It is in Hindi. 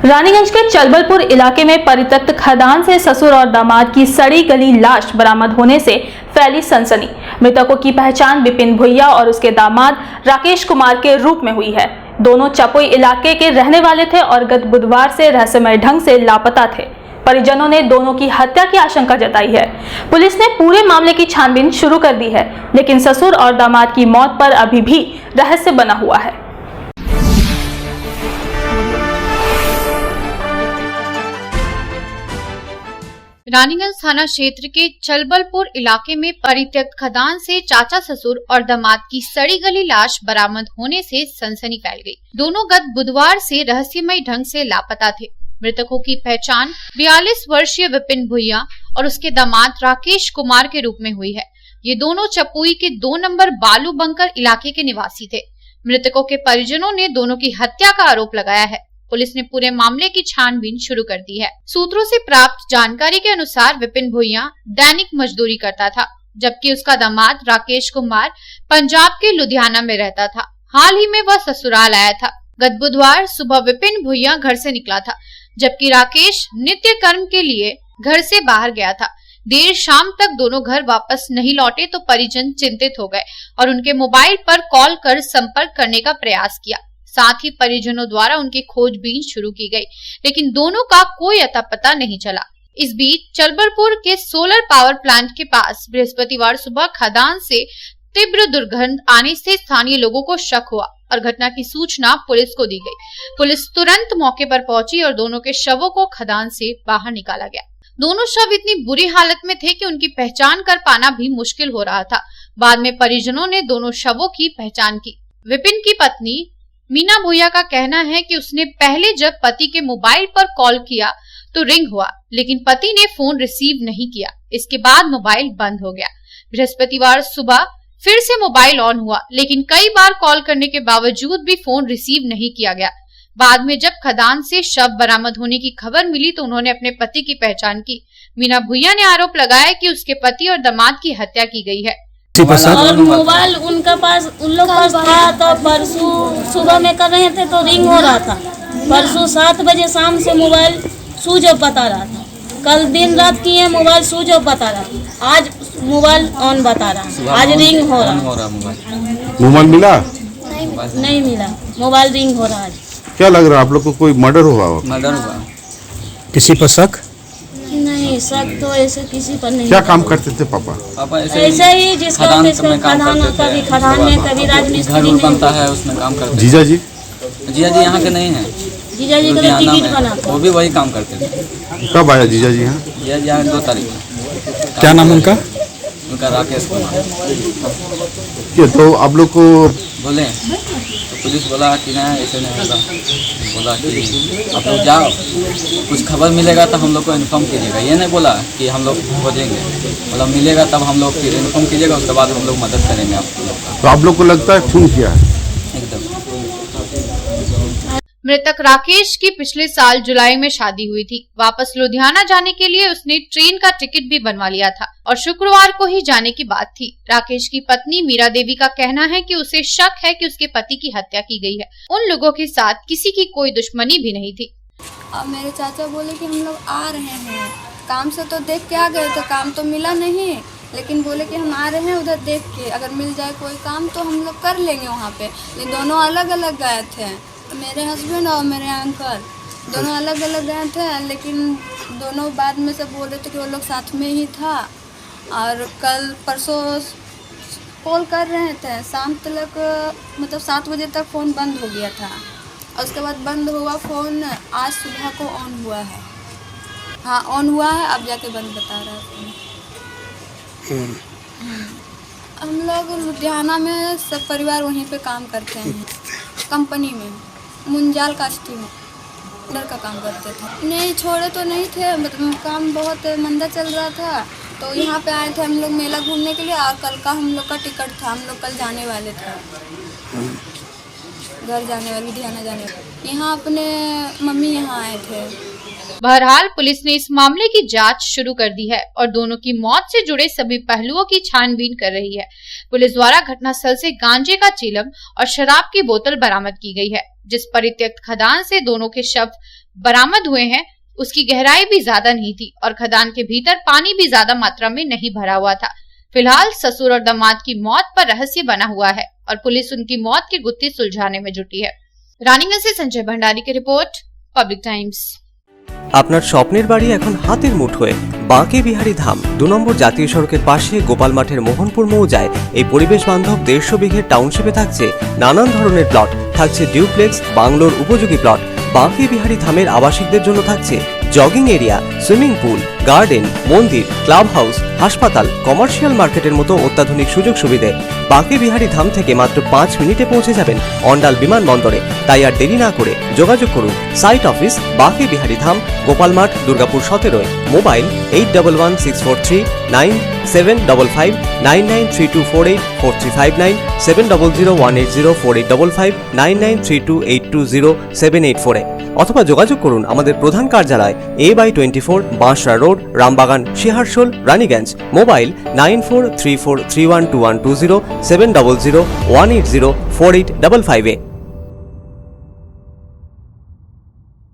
रानीगंज के चलबलपुर इलाके में परित्यक्त खदान से ससुर और दामाद की सड़ी गली लाश बरामद होने से फैली सनसनी। मृतकों की पहचान विपिन भुइया और उसके दामाद राकेश कुमार के रूप में हुई है। दोनों चपोई इलाके के रहने वाले थे और गत बुधवार से रहस्यमय ढंग से लापता थे। परिजनों ने दोनों की हत्या की आशंका जताई है। पुलिस ने पूरे मामले की छानबीन शुरू कर दी है, लेकिन ससुर और दामाद की मौत पर अभी भी रहस्य बना हुआ है। रानीगंज थाना क्षेत्र के चलबलपुर इलाके में परित्यक्त खदान से चाचा ससुर और दामाद की सड़ी गली लाश बरामद होने से सनसनी फैल गई। दोनों गत बुधवार से रहस्यमय ढंग से लापता थे। मृतकों की पहचान 42 वर्षीय विपिन भुइया और उसके दामाद राकेश कुमार के रूप में हुई है। ये दोनों चपुई के 2 नंबर बालू बंकर इलाके के निवासी थे। मृतकों के परिजनों ने दोनों की हत्या का आरोप लगाया है। पुलिस ने पूरे मामले की छानबीन शुरू कर दी है। सूत्रों से प्राप्त जानकारी के अनुसार विपिन भुइया दैनिक मजदूरी करता था, जबकि उसका दामाद राकेश कुमार पंजाब के लुधियाना में रहता था। हाल ही में वह ससुराल आया था। गत बुधवार सुबह विपिन भुइया घर से निकला था, जबकि राकेश नित्य कर्म के लिए घर से बाहर गया था। देर शाम तक दोनों घर वापस नहीं लौटे तो परिजन चिंतित हो गए और उनके मोबाइल पर कॉल कर संपर्क करने का प्रयास किया। साथ ही परिजनों द्वारा उनकी खोजबीन शुरू की गई, लेकिन दोनों का कोई अता पता नहीं चला। इस बीच चलबलपुर के सोलर पावर प्लांट के पास बृहस्पतिवार सुबह खदान से तीव्र दुर्गंध आने से स्थानीय लोगों को शक हुआ और घटना की सूचना पुलिस को दी गई। पुलिस तुरंत मौके पर पहुंची और दोनों के शवों को खदान से बाहर निकाला गया। दोनों शव इतनी बुरी हालत में थे कि उनकी पहचान कर पाना भी मुश्किल हो रहा था। बाद में परिजनों ने दोनों शवों की पहचान की। विपिन की पत्नी मीना भुइया का कहना है कि उसने पहले जब पति के मोबाइल पर कॉल किया तो रिंग हुआ, लेकिन पति ने फोन रिसीव नहीं किया। इसके बाद मोबाइल बंद हो गया। बृहस्पतिवार सुबह फिर से मोबाइल ऑन हुआ, लेकिन कई बार कॉल करने के बावजूद भी फोन रिसीव नहीं किया गया। बाद में जब खदान से शव बरामद होने की खबर मिली तो उन्होंने अपने पति की पहचान की। मीना भुइया ने आरोप लगाया कि उसके पति और दामाद की हत्या की गई है। और मोबाइल उनका पास उन लोग पास था, तो परसों सुबह में कर रहे थे तो रिंग हो रहा था। परसों 7 बजे शाम से मोबाइल स्विच ऑफ बता रहा था। कल दिन रात किए मोबाइल स्विच ऑफ बता रहा था। आज मोबाइल ऑन बता रहा है, आज रिंग हो रहा। मोबाइल मिला? नहीं मिला, मोबाइल रिंग हो रहा है। क्या लग रहा है आप लोग को कोई मर्डर हुआ? मर्डर हुआ। किसी पर शक? नहीं, शक तो ऐसे किसी पर नहीं। क्या काम करते थे पापा? पापा ऐसे ही जिसका खदान में कभी खदान में, कभी राजमिस्त्री घर बनता है उसमें काम करते। जीजा जी? जीजा जी यहाँ के नहीं है। जीजा जी का टिकट बना था, वो भी वही काम करते थे। कब आया जीजा जी यहाँ? जीजा जी यहाँ 2 तारीख। क्या नाम उनका? उनका राकेश कुमार। क्या तो आप लोग को बोले तो पुलिस बोला कि नहीं ऐसे नहीं होगा। बोला कि आप लोग जाओ, कुछ खबर मिलेगा तो हम लोग को इन्फॉर्म कीजिएगा। ये नहीं बोला कि हम लोग खोजेंगे, बोला मिलेगा तब हम लोग फिर इन्फॉर्म कीजिएगा, उसके बाद हम लोग मदद करेंगे आप लोग। तो आप लोग को लगता है खून किया है? एकदम। मृतक राकेश की पिछले साल जुलाई में शादी हुई थी। वापस लुधियाना जाने के लिए उसने ट्रेन का टिकट भी बनवा लिया था और शुक्रवार को ही जाने की बात थी। राकेश की पत्नी मीरा देवी का कहना है कि उसे शक है कि उसके पति की हत्या की गई है। उन लोगों के साथ किसी की कोई दुश्मनी भी नहीं थी। अब मेरे चाचा बोले कि हम लोग आ रहे हैं काम से, तो देख के आ गए थे। काम तो मिला नहीं, लेकिन बोले कि हम आ रहे हैं उधर देख के, अगर मिल जाए कोई काम तो हम लोग कर लेंगे वहाँ पे। लेकिन दोनों अलग अलग गए थे, मेरे हस्बैंड और मेरे अंकल दोनों अलग अलग गए थे। लेकिन दोनों बाद में से बोल रहे थे कि वो लोग साथ में ही था। और कल परसों कॉल कर रहे थे, शाम तक मतलब 7 बजे तक फ़ोन बंद हो गया था। और उसके बाद बंद हुआ फ़ोन, आज सुबह को ऑन हुआ है। हाँ ऑन हुआ है, अब जाके बंद बता रहा है फ़ोन। हम लोग लुधियाना में सब परिवार वहीं पे काम करते हैं, कंपनी में मुंजाल कास्टी में उधर का काम करते थे। नहीं छोड़े तो नहीं थे, मतलब काम बहुत मंदा चल रहा था, तो यहाँ पे आए थे हम लोग मेला घूमने के लिए। और कल का हम लोग का टिकट था, हम लोग कल जाने वाले थे, घर जाने वाले, लुधियाना जाने वाले। यहाँ अपने मम्मी यहाँ आए थे। बहरहाल पुलिस ने इस मामले की जांच शुरू कर दी है और दोनों की मौत से जुड़े सभी पहलुओं की छानबीन कर रही है। पुलिस द्वारा घटनास्थल से गांजे का चिलम और शराब की बोतल बरामद की गई है, जिस परित्यक्त खदान से दोनों के शव बरामद हुए हैं उसकी गहराई भी ज्यादा नहीं थी और खदान के भीतर पानी भी ज्यादा मात्रा में नहीं भरा हुआ था। फिलहाल ससुर और दामाद की मौत पर रहस्य बना हुआ है और पुलिस उनकी मौत के गुत्थी सुलझाने में जुटी है। रानीगंज से संजय भंडारी की रिपोर्ट, पब्लिक टाइम्स। আপনার স্বপ্নের বাড়ি এখন হাতের মুঠোয়। বাঁকে বিহারী ধাম 2 নম্বর জাতীয় সড়কের পাশে গোপাল মাঠের মোহনপুর মৌজায় এই পরিবেশ বান্ধব 150 বিঘের টাউনশিপে থাকছে নানান ধরনের প্লট, থাকছে ডিউপ্লেক্স, বাংলোর উপযোগী প্লট। বাঁকে বিহারী ধামের আবাসিকদের জন্য থাকছে jogging area, swimming pool, garden, মন্দির, ক্লাব হাউস, হাসপাতাল, কমার্শিয়াল মার্কেটের মতো অত্যাধুনিক সুযোগ সুবিধে। বাঁকে বিহারী ধাম থেকে মাত্র 5 মিনিটে পৌঁছে যাবেন অন্ডাল বিমানবন্দরে। তাই আর দেরি না করে যোগাযোগ করুন। সাইট অফিস বাঁকে বিহারী ধাম, গোপাল মাঠ, দুর্গাপুর 17। মোবাইল 8116439755 9932484359 7001804855 9932820784 অথবা যোগাযোগ করুন আমাদের প্রধান কার্যালয় A/24 Bansra road, Rambagan, Searsole, Raniganj. Mobile 9434312120 70018048555